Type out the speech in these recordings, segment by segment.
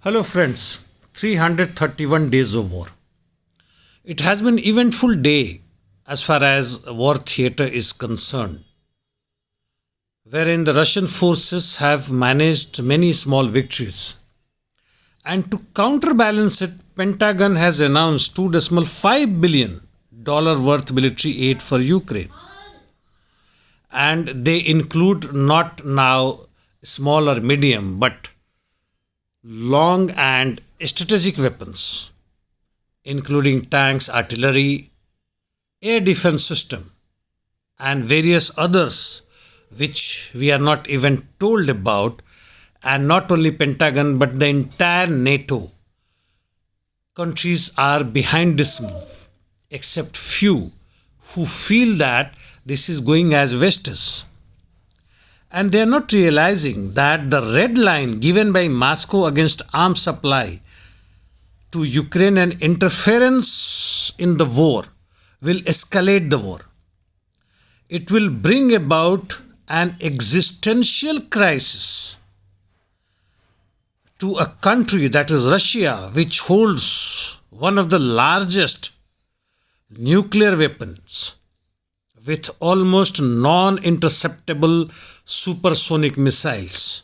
Hello friends, 331 days of war. It has been an eventful day as far as war theatre is concerned, wherein the Russian forces have managed many small victories. And to counterbalance it, Pentagon has announced $2.5 billion worth military aid for Ukraine. And they include not now small or medium, but long and strategic weapons, including tanks, artillery, air defense system, and various others which we are not even told about. And not only Pentagon but the entire NATO countries are behind this move, except few who feel that this is going as West is. And they are not realizing that the red line given by Moscow against arms supply to Ukraine and interference in the war will escalate the war. It will bring about an existential crisis to a country, that is Russia, which holds one of the largest nuclear weapons with almost non-interceptable supersonic missiles.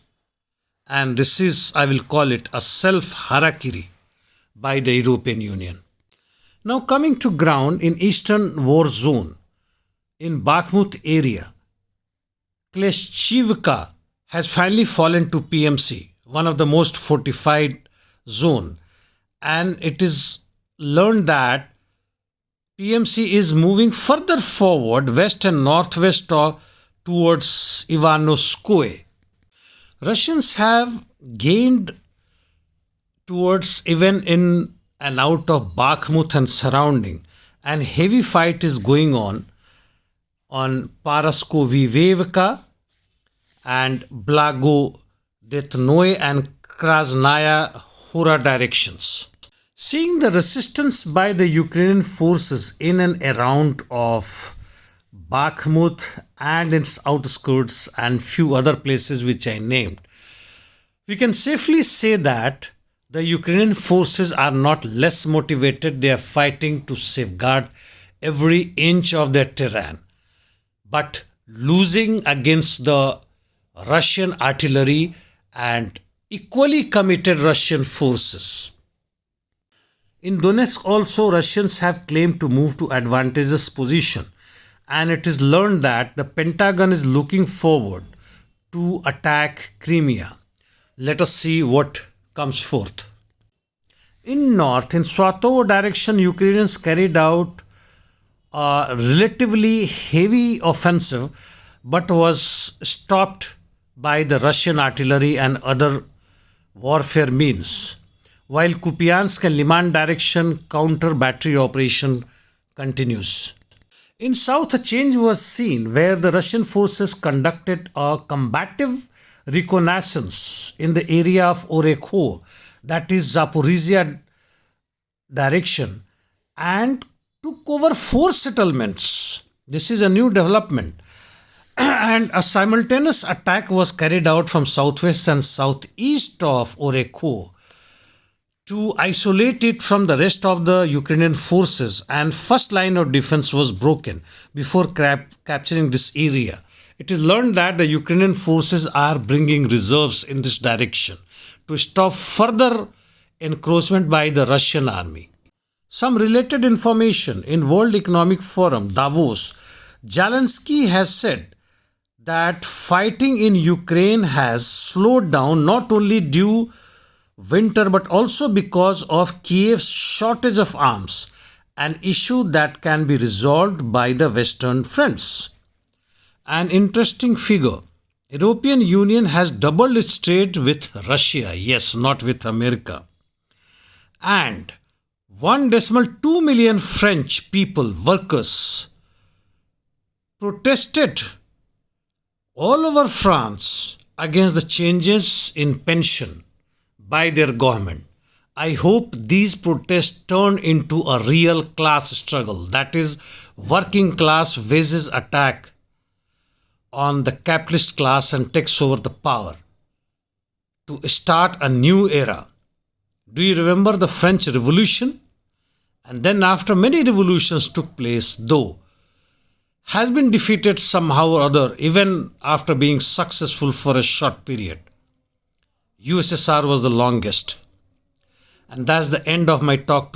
And this is, I will call it, a self-harakiri by the European Union. Now coming to ground in eastern war zone, in Bakhmut area, Kleshcheevka has finally fallen to PMC, one of the most fortified zone. And it is learned that PMC is moving further forward west and northwest towards Ivanoskoye. Russians have gained towards even in and out of Bakhmut and surrounding, and heavy fight is going on Paraskovievka and Blago Detnoye and Krasnaya Hora directions. Seeing the resistance by the Ukrainian forces in and around of Bakhmut and its outskirts and few other places which I named, we can safely say that the Ukrainian forces are not less motivated. They are fighting to safeguard every inch of their terrain, but losing against the Russian artillery and equally committed Russian forces. In Donetsk also, Russians have claimed to move to advantageous position, and it is learned that the Pentagon is looking forward to attack Crimea. Let us see what comes forth. In north, in Swatovo direction, Ukrainians carried out a relatively heavy offensive but was stopped by the Russian artillery and other warfare means, while Kupiansk and Liman direction counter battery operation continues. In south, a change was seen where the Russian forces conducted a combative reconnaissance in the area of Orekhov, that is Zaporozhye direction, and took over 4 settlements. This is a new development. And a simultaneous attack was carried out from southwest and southeast of Orekhov to isolate it from the rest of the Ukrainian forces, and first line of defense was broken before capturing this area. It is learned that the Ukrainian forces are bringing reserves in this direction to stop further encroachment by the Russian army. Some related information: in World Economic Forum, Davos, Zelensky has said that fighting in Ukraine has slowed down not only due winter but also because of Kiev's shortage of arms, an issue that can be resolved by the Western friends. An interesting figure: European Union has doubled its trade with Russia, yes, not with America, and 1.2 million French people, workers, protested all over France against the changes in pension by their government. I hope these protests turn into a real class struggle, that is, working class wages attack on the capitalist class and takes over the power to start a new era Do you remember the French Revolution? And then after many revolutions took place, though, has been defeated somehow or other, even after being successful for a short period. USSR was the longest. And that's the end of my talk